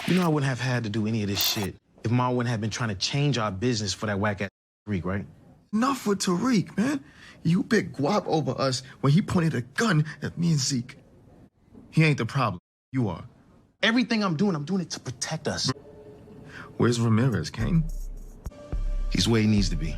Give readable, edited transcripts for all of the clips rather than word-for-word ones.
You know I wouldn't have had to do any of this shit if Ma wouldn't have been trying to change our business for that whack-ass Tariq, right? Not for Tariq, man. You big guap over us when he pointed a gun at me and Zeke. He ain't the problem. You are. Everything I'm doing it to protect us. Where's Ramirez, Kane? He's where he needs to be.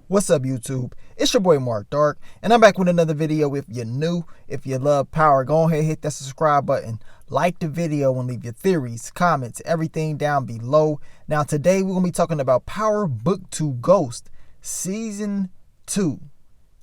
What's up, YouTube? It's your boy Mark Dark, and I'm back with another video. If you're new, if you love power, go ahead, hit that subscribe button, like the video, and leave your theories, comments, everything down below. Now, today we're going to be talking about Power Book 2 Ghost Season 2.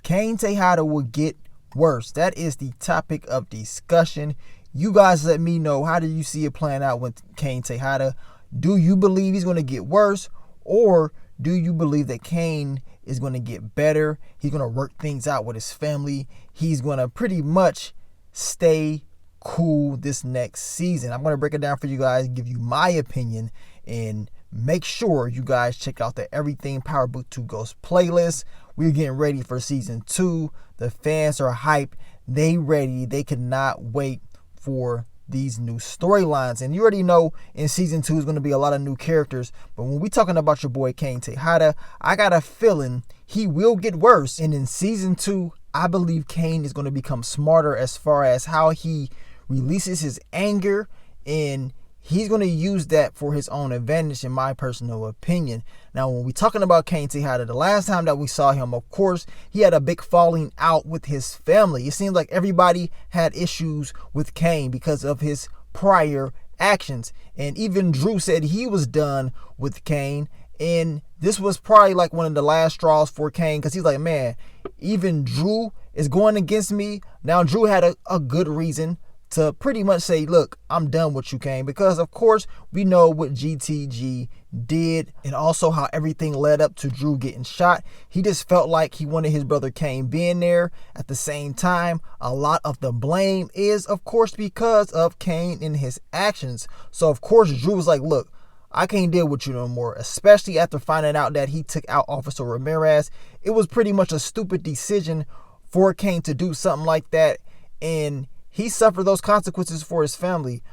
Kane Tejada will get worse. That is the topic of discussion. You guys let me know, how do you see it playing out with Kane Tejada? Do you believe he's going to get worse, or do you believe that Kane is going to get better? He's going to work things out with his family. He's going to pretty much stay cool this next season. I'm going to break it down for you guys, give you my opinion, and make sure you guys check out the Everything Power Book 2 Ghost playlist. We're getting ready for Season 2. The fans are hyped. They ready. They cannot wait for these new storylines. And you already know in Season 2 is going to be a lot of new characters. But when we talking about your boy Kane Tejada, I got a feeling he will get worse. And in Season 2, I believe Kane is going to become smarter as far as how he releases his anger, and he's going to use that for his own advantage, in my personal opinion. Now, when we're talking about Kane Tejada, the last time that we saw him, of course, he had a big falling out with his family. It seems like everybody had issues with Kane because of his prior actions. And even Drew said he was done with Kane. And this was probably like one of the last straws for Kane, because he's like, man, even Drew is going against me. Now, Drew had a good reason to pretty much say, look, I'm done with you, Kane, because of course we know what GTG did, and also how everything led up to Drew getting shot. He just felt like he wanted his brother Kane being there. At the same time, a lot of the blame is, of course, because of Kane and his actions. So of course Drew was like, look, I can't deal with you no more, especially after finding out that he took out Officer Ramirez. It was pretty much a stupid decision for Kane to do something like that, and he suffered those consequences for his family,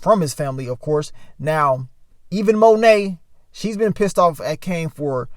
from his family, of course. Now, even Monet, she's been pissed off at Kane for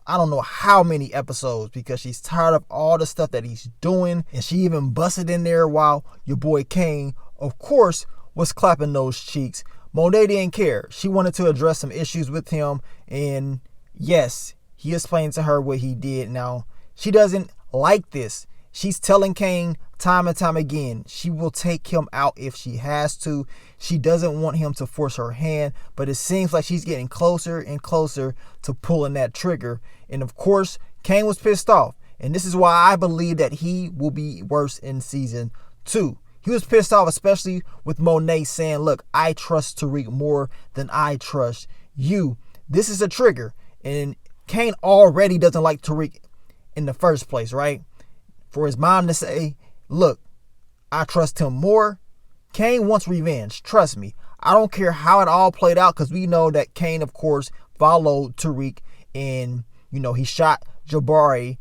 I don't know how many episodes, because she's tired of all the stuff that he's doing. And she even busted in there while your boy Kane, of course, was clapping those cheeks. Monet didn't care. She wanted to address some issues with him. And yes, he explained to her what he did. Now, she doesn't like this. She's telling Kane time and time again, she will take him out if she has to. She doesn't want him to force her hand, but it seems like she's getting closer and closer to pulling that trigger. And of course, Kane was pissed off. And this is why I believe that he will be worse in Season 2. He was pissed off, especially with Monet saying, look, I trust Tariq more than I trust you. This is a trigger. And Kane already doesn't like Tariq in the first place, right? For his mom to say, look, I trust him more. Kane wants revenge. Trust me. I don't care how it all played out, because we know that Kane, of course, followed Tariq, and, you know, he shot Jabari.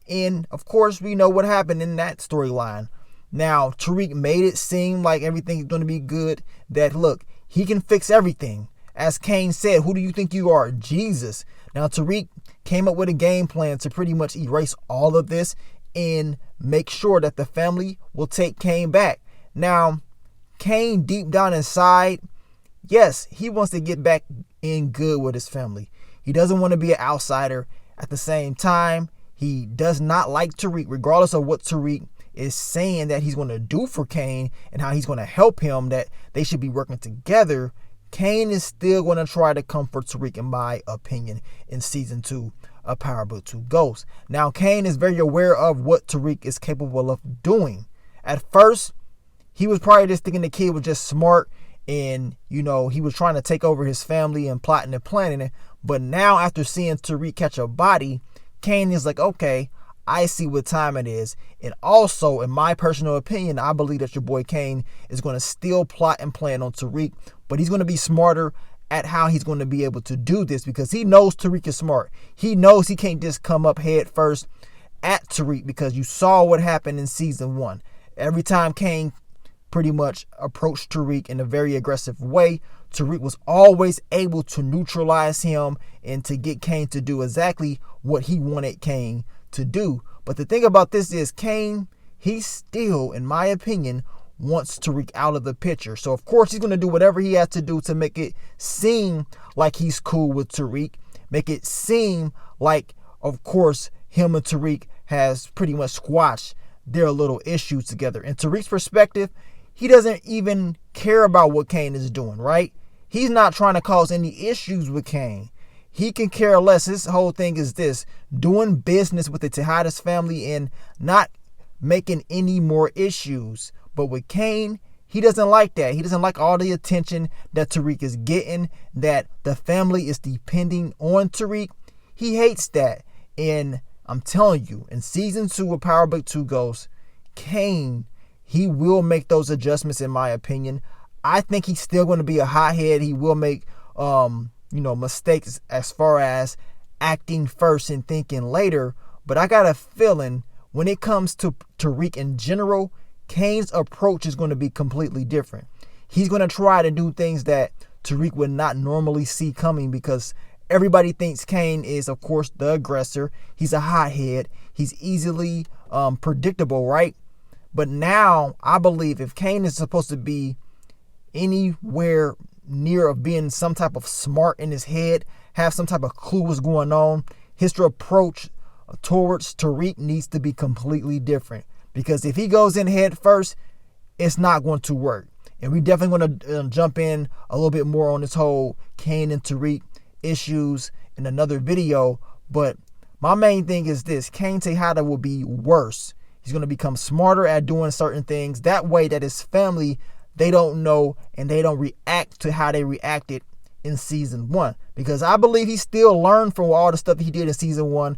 And, of course, we know what happened in that storyline. Now, Tariq made it seem like everything's going to be good, that, look, he can fix everything. As Kane said, who do you think you are? Jesus. Now, Tariq came up with a game plan to pretty much erase all of this and make sure that the family will take Kane back. Now, Kane, deep down inside, yes, he wants to get back in good with his family. He doesn't want to be an outsider. At the same time, he does not like Tariq, regardless of what Tariq is saying that he's going to do for Kane and how he's going to help him, that they should be working together. Kane is still going to try to comfort Tariq, in my opinion, in Season 2 of Power Book 2 Ghost. Now, Kane is very aware of what Tariq is capable of doing. At first, he was probably just thinking the kid was just smart, and, you know, he was trying to take over his family and plotting and planning it. But now, after seeing Tariq catch a body, Kane is like, okay, I see what time it is. And also, in my personal opinion, I believe that your boy Kane is going to still plot and plan on Tariq, but he's going to be smarter at how he's going to be able to do this because he knows Tariq is smart. He knows he can't just come up head first at Tariq because you saw what happened in season 1. Every time Kane pretty much approached Tariq in a very aggressive way, Tariq was always able to neutralize him and to get Kane to do exactly what he wanted Kane to do. But the thing about this is Kane, he still, in my opinion, wants Tariq out of the picture. So, of course, he's going to do whatever he has to do to make it seem like he's cool with Tariq. Make it seem like, of course, him and Tariq has pretty much squashed their little issues together. In Tariq's perspective, he doesn't even care about what Kane is doing, right? He's not trying to cause any issues with Kane. He can care less. His whole thing is this: doing business with the Tejada's family and not making any more issues. But with Kane, he doesn't like that. He doesn't like all the attention that Tariq is getting, that the family is depending on Tariq. He hates that. And I'm telling you, in season 2 of Power Book 2 Ghost, Kane, he will make those adjustments, in my opinion. I think he's still going to be a hothead. He will make, mistakes as far as acting first and thinking later. But I got a feeling when it comes to Tariq in general, Kane's approach is going to be completely different. He's going to try to do things that Tariq would not normally see coming because everybody thinks Kane is, of course, the aggressor. He's a hothead. He's easily predictable, right? But now I believe if Kane is supposed to be anywhere near of being some type of smart in his head, have some type of clue what's going on, his approach towards Tariq needs to be completely different. Because if he goes in head first, it's not going to work. And we definitely going to jump in a little bit more on this whole Kane and Tariq issues in another video. But my main thing is this: Kane Tejada will be worse. He's going to become smarter at doing certain things. That way that his family, they don't know and they don't react to how they reacted in season 1. Because I believe he still learned from all the stuff he did in season 1.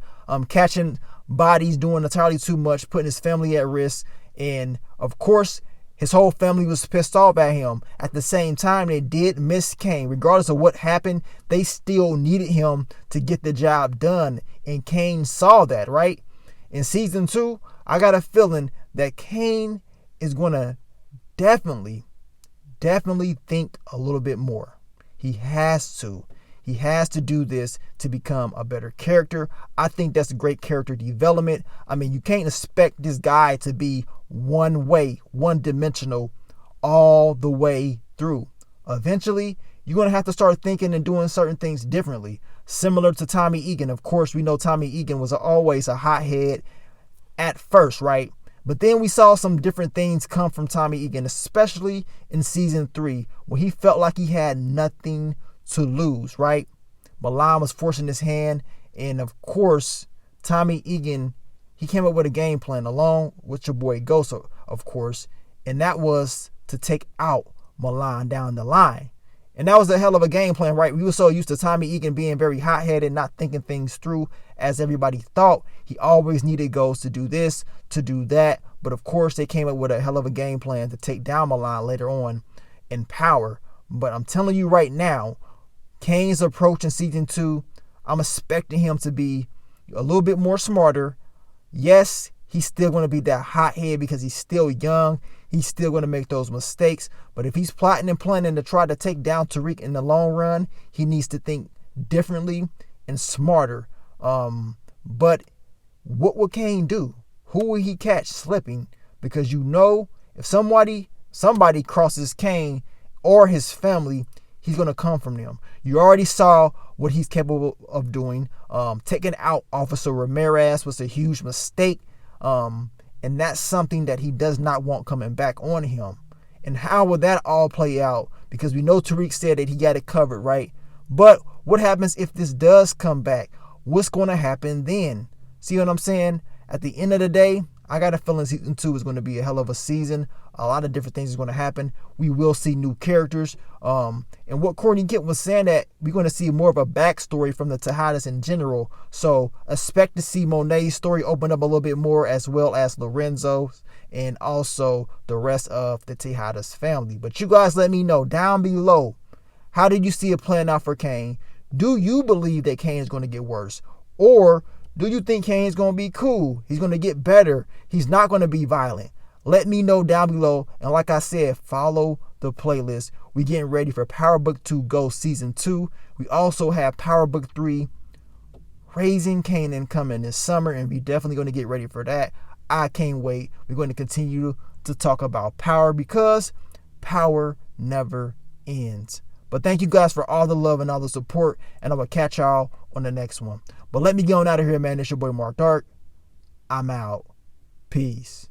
Catching bodies, doing entirely too much, putting his family at risk. And of course, his whole family was pissed off at him. At the same time, they did miss Kane. Regardless of what happened, they still needed him to get the job done. And Kane saw that, right? In season 2, I got a feeling that Kane is going to definitely think a little bit more. He has to. He has to do this to become a better character. I think that's a great character development. I mean, you can't expect this guy to be one way, one-dimensional all the way through. Eventually, you're going to have to start thinking and doing certain things differently. Similar to Tommy Egan. Of course, we know Tommy Egan was always a hothead at first, right? But then we saw some different things come from Tommy Egan, especially in season 3, where he felt like he had nothing to lose, right? Milan was forcing his hand, and of course, Tommy Egan, he came up with a game plan along with your boy Ghost, of course, and that was to take out Milan down the line. And that was a hell of a game plan, right? We were so used to Tommy Egan being very hot-headed, not thinking things through as everybody thought. He always needed Ghost to do this, to do that. But of course, they came up with a hell of a game plan to take down Milan later on in Power. But I'm telling you right now, Kane's approach in season 2, I'm expecting him to be a little bit more smarter. Yes, he's still going to be that hothead because he's still young. He's still going to make those mistakes. But if he's plotting and planning to try to take down Tariq in the long run, he needs to think differently and smarter. But what will Kane do? Who will he catch slipping? Because you know, if somebody crosses Kane or his family, he's going to come from them. You already saw what he's capable of doing. Taking out Officer Ramirez was a huge mistake. And that's something that he does not want coming back on him. And how will that all play out? Because we know Tariq said that he got it covered, right? But what happens if this does come back? What's going to happen then? See what I'm saying? At the end of the day, I got a feeling season 2 is going to be a hell of a season. A lot of different things is going to happen. We will see new characters. And what Courtney Kent was saying, that we're going to see more of a backstory from the Tejadas in general. So expect to see Monet's story open up a little bit more, as well as Lorenzo's and also the rest of the Tejadas family. But you guys let me know down below, how did you see it playing out for Kane? Do you believe that Kane is going to get worse? Or do you think Kane's going to be cool? He's going to get better. He's not going to be violent. Let me know down below. And like I said, follow the playlist. We're getting ready for Power Book 2 Ghost Season 2. We also have Power Book 3 Raising Kanan coming this summer, and we're definitely going to get ready for that. I can't wait. We're going to continue to talk about power, because power never ends. But thank you guys for all the love and all the support, and I'm going to catch y'all on the next one. But let me get on out of here, man. It's your boy Mark Dark. I'm out. Peace.